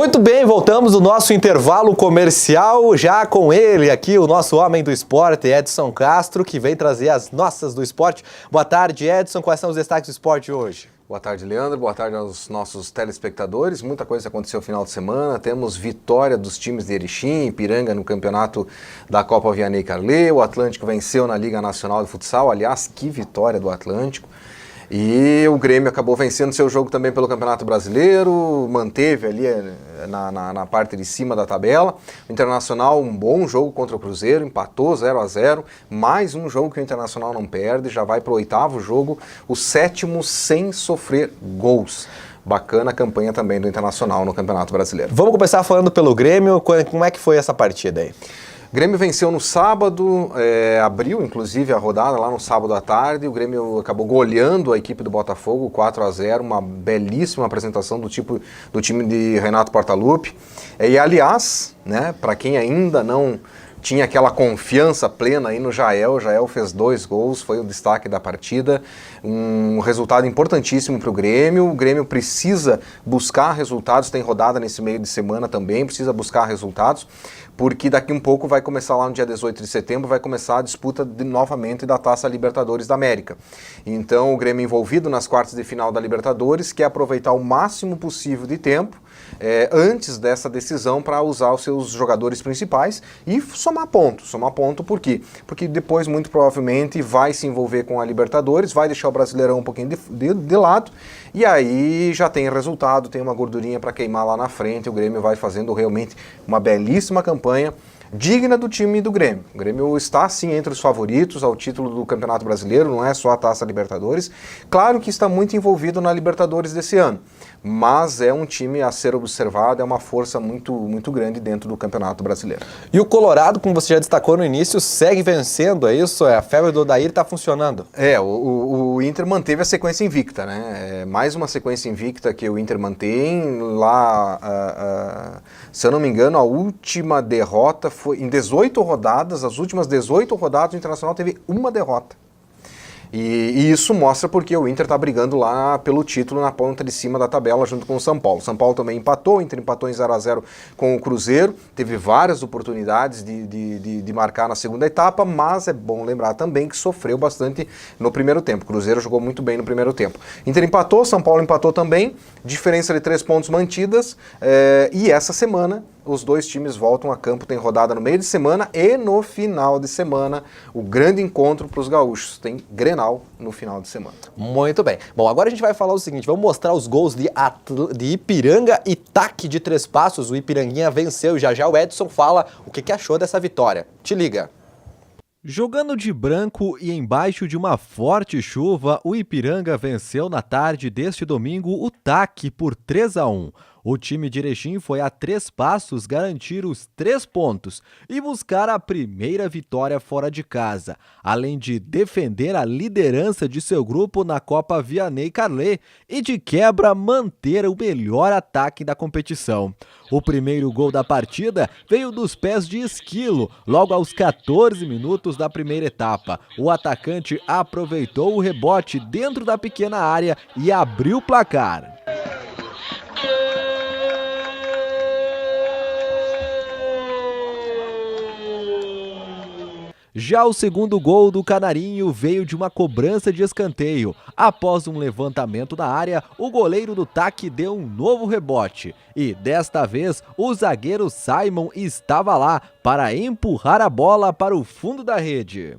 Muito bem, voltamos do nosso intervalo comercial, já com ele aqui, o nosso homem do esporte, Edson Castro, que vem trazer as nossas do esporte. Boa tarde, Edson, quais são os destaques do esporte hoje? Boa tarde, Leandro, boa tarde aos nossos telespectadores. Muita coisa aconteceu no final de semana, temos vitória dos times de Erechim, Ipiranga no campeonato da Copa Vianney Carlet, o Atlântico venceu na Liga Nacional de Futsal, aliás, que vitória do Atlântico. E o Grêmio acabou vencendo seu jogo também pelo Campeonato Brasileiro, manteve ali na parte de cima da tabela. O Internacional, um bom jogo contra o Cruzeiro, empatou 0-0, mais um jogo que o Internacional não perde, já vai para o 8º jogo, o 7º sem sofrer gols. Bacana a campanha também do Internacional no Campeonato Brasileiro. Vamos começar falando pelo Grêmio, como é que foi essa partida aí? O Grêmio venceu no sábado, abriu inclusive a rodada lá no sábado à tarde, o Grêmio acabou goleando a equipe do Botafogo 4-0, uma belíssima apresentação do time de Renato Portaluppi. E aliás, né, para quem ainda não tinha aquela confiança plena aí no Jael, o Jael fez 2 gols, foi o destaque da partida, um resultado importantíssimo para o Grêmio precisa buscar resultados, tem rodada nesse meio de semana também, precisa buscar resultados, porque daqui um pouco vai começar lá no dia 18 de setembro, vai começar a disputa novamente da Taça Libertadores da América. Então o Grêmio envolvido nas quartas de final da Libertadores quer aproveitar o máximo possível de tempo antes dessa decisão para usar os seus jogadores principais e somar ponto, por quê? Porque depois muito provavelmente vai se envolver com a Libertadores, vai deixar o Brasileirão um pouquinho de lado e aí já tem resultado, tem uma gordurinha para queimar lá na frente, o Grêmio vai fazendo realmente uma belíssima campanha, digna do time do Grêmio. O Grêmio está sim entre os favoritos ao título do Campeonato Brasileiro, não é só a Taça Libertadores. Claro que está muito envolvido na Libertadores desse ano, mas é um time a ser observado, é uma força muito grande dentro do Campeonato Brasileiro. E o Colorado, como você já destacou no início, segue vencendo, é isso? A febre do Odair está funcionando? O Inter manteve a sequência invicta, né? Mais uma sequência invicta que o Inter mantém. Lá, se eu não me engano, a última derrota foi em 18 rodadas, as últimas 18 rodadas o Internacional teve uma derrota. E isso mostra porque o Inter está brigando lá pelo título na ponta de cima da tabela junto com o São Paulo. São Paulo também empatou, o Inter empatou em 0-0 com o Cruzeiro, teve várias oportunidades de marcar na segunda etapa, mas é bom lembrar também que sofreu bastante no primeiro tempo. O Cruzeiro jogou muito bem no primeiro tempo. Inter empatou, São Paulo empatou também, diferença de 3 pontos mantidas, e essa semana os dois times voltam a campo, tem rodada no meio de semana e no final de semana, o grande encontro para os gaúchos, tem Grenal no final de semana. Muito bem. Bom, agora a gente vai falar o seguinte, vamos mostrar os gols de Ipiranga e Taque de 3 passos, o Ipiranguinha venceu, já o Edson fala o que achou dessa vitória. Te liga. Jogando de branco e embaixo de uma forte chuva, o Ipiranga venceu na tarde deste domingo o Taque por 3-1. O time de Erechim foi a 3 passos garantir os 3 pontos e buscar a primeira vitória fora de casa, além de defender a liderança de seu grupo na Copa Vianney Carlet e de quebra manter o melhor ataque da competição. O primeiro gol da partida veio dos pés de Esquilo, logo aos 14 minutos da primeira etapa. O atacante aproveitou o rebote dentro da pequena área e abriu o placar. Já o segundo gol do Canarinho veio de uma cobrança de escanteio. Após um levantamento na área, o goleiro do Taque deu um novo rebote. E desta vez, o zagueiro Simon estava lá para empurrar a bola para o fundo da rede.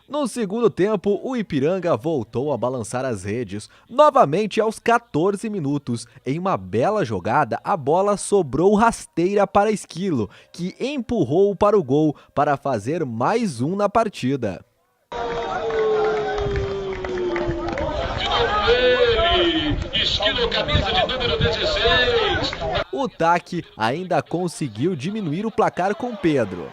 No segundo tempo, o Ipiranga voltou a balançar as redes, novamente aos 14 minutos. Em uma bela jogada, a bola sobrou rasteira para Esquilo, que empurrou para o gol para fazer mais um na partida. Esquilo, camisa de número 16. O Taque ainda conseguiu diminuir o placar com Pedro.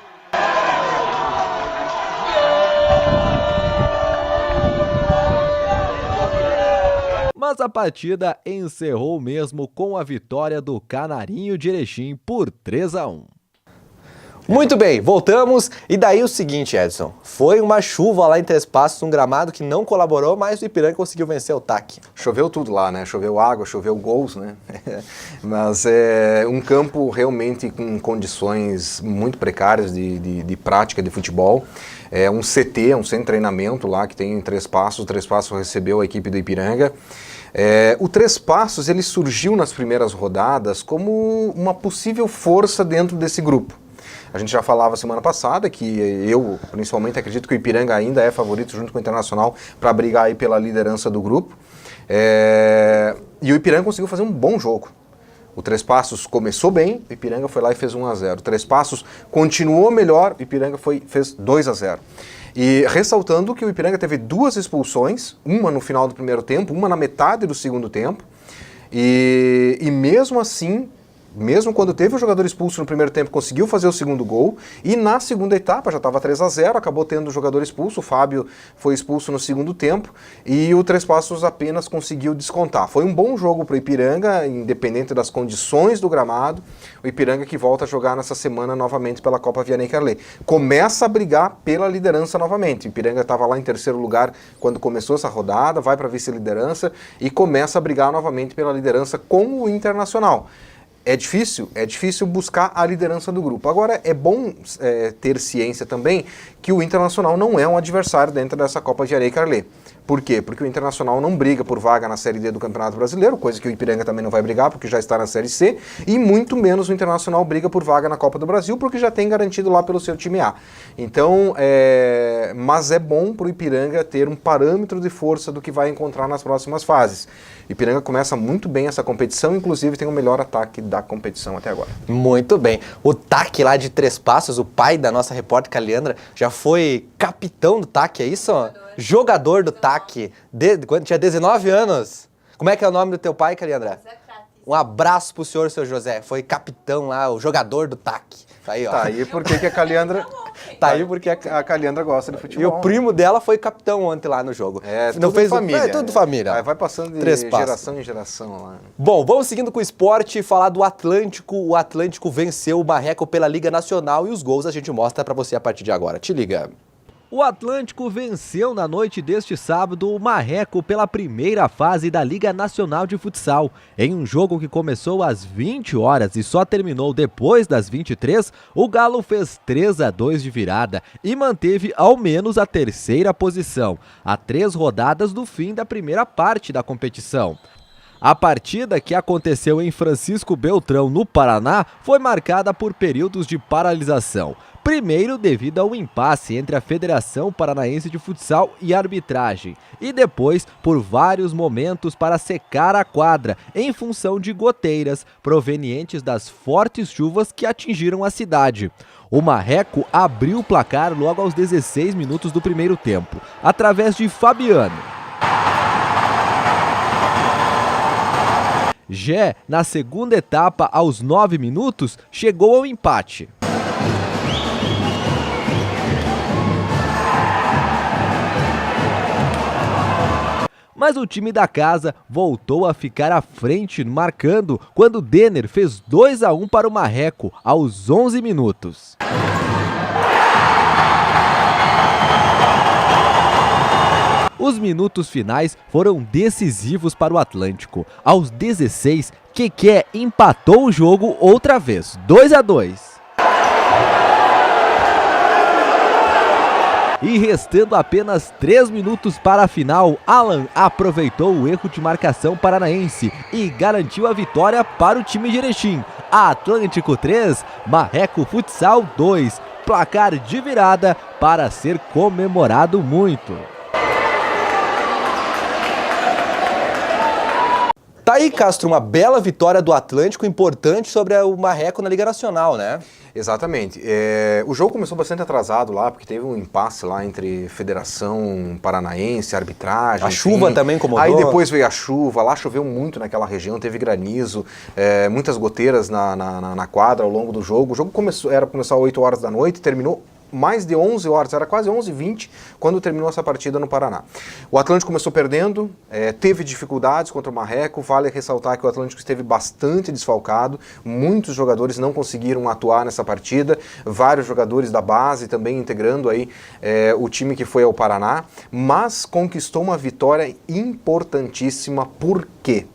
Mas a partida encerrou mesmo com a vitória do Canarinho de Erechim por 3-1. Muito bem, voltamos. E daí o seguinte, Edson, foi uma chuva lá em Três Passos, um gramado que não colaborou, mas o Ipiranga conseguiu vencer o TAC. Choveu tudo lá, né? Choveu água, choveu gols, né? Mas é um campo realmente com condições muito precárias de prática de futebol. É um CT, um centro de treinamento lá que tem em Três Passos. O Três Passos recebeu a equipe do Ipiranga. O Três Passos ele surgiu nas primeiras rodadas como uma possível força dentro desse grupo. A gente já falava semana passada que eu, principalmente, acredito que o Ipiranga ainda é favorito junto com o Internacional para brigar aí pela liderança do grupo. E o Ipiranga conseguiu fazer um bom jogo. O Três Passos começou bem, o Ipiranga foi lá e fez 1-0. O Três Passos continuou melhor, o Ipiranga fez 2-0. E ressaltando que o Ipiranga teve 2 expulsões, uma no final do primeiro tempo, uma na metade do segundo tempo, e mesmo assim, mesmo quando teve o jogador expulso no primeiro tempo, conseguiu fazer o segundo gol, e na segunda etapa já estava 3-0, acabou tendo o jogador expulso, o Fábio foi expulso no segundo tempo, e o Três Passos apenas conseguiu descontar. Foi um bom jogo para o Ipiranga, independente das condições do gramado, o Ipiranga que volta a jogar nessa semana novamente pela Copa Vianney Carlet. Começa a brigar pela liderança novamente, o Ipiranga estava lá em terceiro lugar quando começou essa rodada, vai para a vice-liderança e começa a brigar novamente pela liderança com o Internacional. É difícil buscar a liderança do grupo. Agora, é bom ter ciência também que o Internacional não é um adversário dentro dessa Copa Vianney Carlet. Por quê? Porque o Internacional não briga por vaga na Série D do Campeonato Brasileiro, coisa que o Ipiranga também não vai brigar, porque já está na Série C, e muito menos o Internacional briga por vaga na Copa do Brasil, porque já tem garantido lá pelo seu time A. Então, mas é bom para o Ipiranga ter um parâmetro de força do que vai encontrar nas próximas fases. O Ipiranga começa muito bem essa competição, inclusive tem o melhor ataque da competição até agora. Muito bem. O TAC lá de Três Passos, o pai da nossa repórter Caliandra, já foi capitão do TAC, é isso? Jogador do TAC, quando tinha 19 anos. Como é que é o nome do teu pai, Caliandra? Um abraço pro senhor, seu José. Foi capitão lá, o jogador do TAC. Tá aí, ó. Tá aí porque que a Caliandra... Tá aí porque a Caliandra gosta de futebol. E o primo dela foi capitão ontem lá no jogo. Não fez família. É tudo família. Vai passando de geração em geração lá. Bom, vamos seguindo com o esporte e falar do Atlântico. O Atlântico venceu o Marreco pela Liga Nacional e os gols a gente mostra pra você a partir de agora. Te liga. O Atlântico venceu na noite deste sábado o Marreco pela primeira fase da Liga Nacional de Futsal. Em um jogo que começou às 20 horas e só terminou depois das 23, o Galo fez 3-2 de virada e manteve ao menos a terceira posição, a 3 rodadas do fim da primeira parte da competição. A partida, que aconteceu em Francisco Beltrão, no Paraná, foi marcada por períodos de paralisação. Primeiro, devido ao impasse entre a Federação Paranaense de Futsal e a arbitragem, e depois por vários momentos para secar a quadra, em função de goteiras provenientes das fortes chuvas que atingiram a cidade. O Marreco abriu o placar logo aos 16 minutos do primeiro tempo, através de Fabiano. Gé, na segunda etapa, aos 9 minutos, chegou ao empate. Mas o time da casa voltou a ficar à frente, marcando quando Denner fez 2-1 para o Marreco aos 11 minutos. Os minutos finais foram decisivos para o Atlântico. Aos 16, Keké empatou o jogo outra vez, 2-2. E restando apenas 3 minutos para a final, Alan aproveitou o erro de marcação paranaense e garantiu a vitória para o time de Erechim. Atlântico 3, Marreco Futsal 2, placar de virada para ser comemorado muito. Tá aí, Castro, uma bela vitória do Atlântico, importante sobre o Marreco na Liga Nacional, né? Exatamente. O jogo começou bastante atrasado lá, porque teve um impasse lá entre Federação Paranaense, arbitragem. A chuva também incomodou. Aí depois veio a chuva, lá choveu muito naquela região, teve granizo, muitas goteiras na quadra ao longo do jogo. O jogo começou às 8 horas da noite, terminou mais de 11 horas, era quase 11h20 quando terminou essa partida no Paraná. O Atlântico começou perdendo, teve dificuldades contra o Marreco, vale ressaltar que o Atlântico esteve bastante desfalcado, muitos jogadores não conseguiram atuar nessa partida, vários jogadores da base também integrando aí o time que foi ao Paraná, mas conquistou uma vitória importantíssima. Por quê?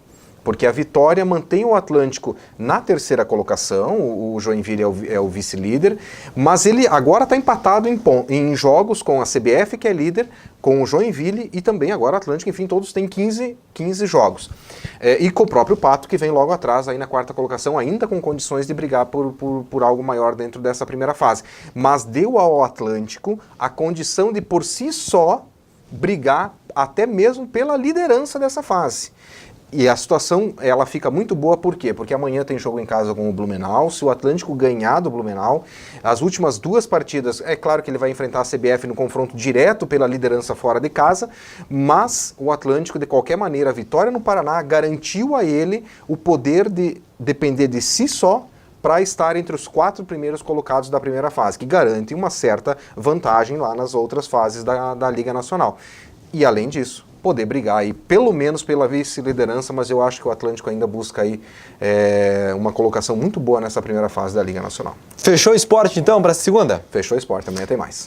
Porque a vitória mantém o Atlântico na terceira colocação, o Joinville é o vice-líder, mas ele agora está empatado em jogos com a CBF, que é líder, com o Joinville e também agora o Atlântico, enfim, todos têm 15 jogos. E com o próprio Pato, que vem logo atrás, aí na quarta colocação, ainda com condições de brigar por algo maior dentro dessa primeira fase. Mas deu ao Atlântico a condição de, por si só, brigar até mesmo pela liderança dessa fase. E a situação, ela fica muito boa, por quê? Porque amanhã tem jogo em casa com o Blumenau, se o Atlântico ganhar do Blumenau, as últimas 2 partidas, é claro que ele vai enfrentar a CBF no confronto direto pela liderança fora de casa, mas o Atlântico, de qualquer maneira, a vitória no Paraná garantiu a ele o poder de depender de si só para estar entre os 4 primeiros colocados da primeira fase, que garante uma certa vantagem lá nas outras fases da Liga Nacional. E além disso, poder brigar aí, pelo menos pela vice-liderança, mas eu acho que o Atlântico ainda busca aí uma colocação muito boa nessa primeira fase da Liga Nacional. Fechou o esporte então para a segunda? Fechou o esporte, amanhã tem mais.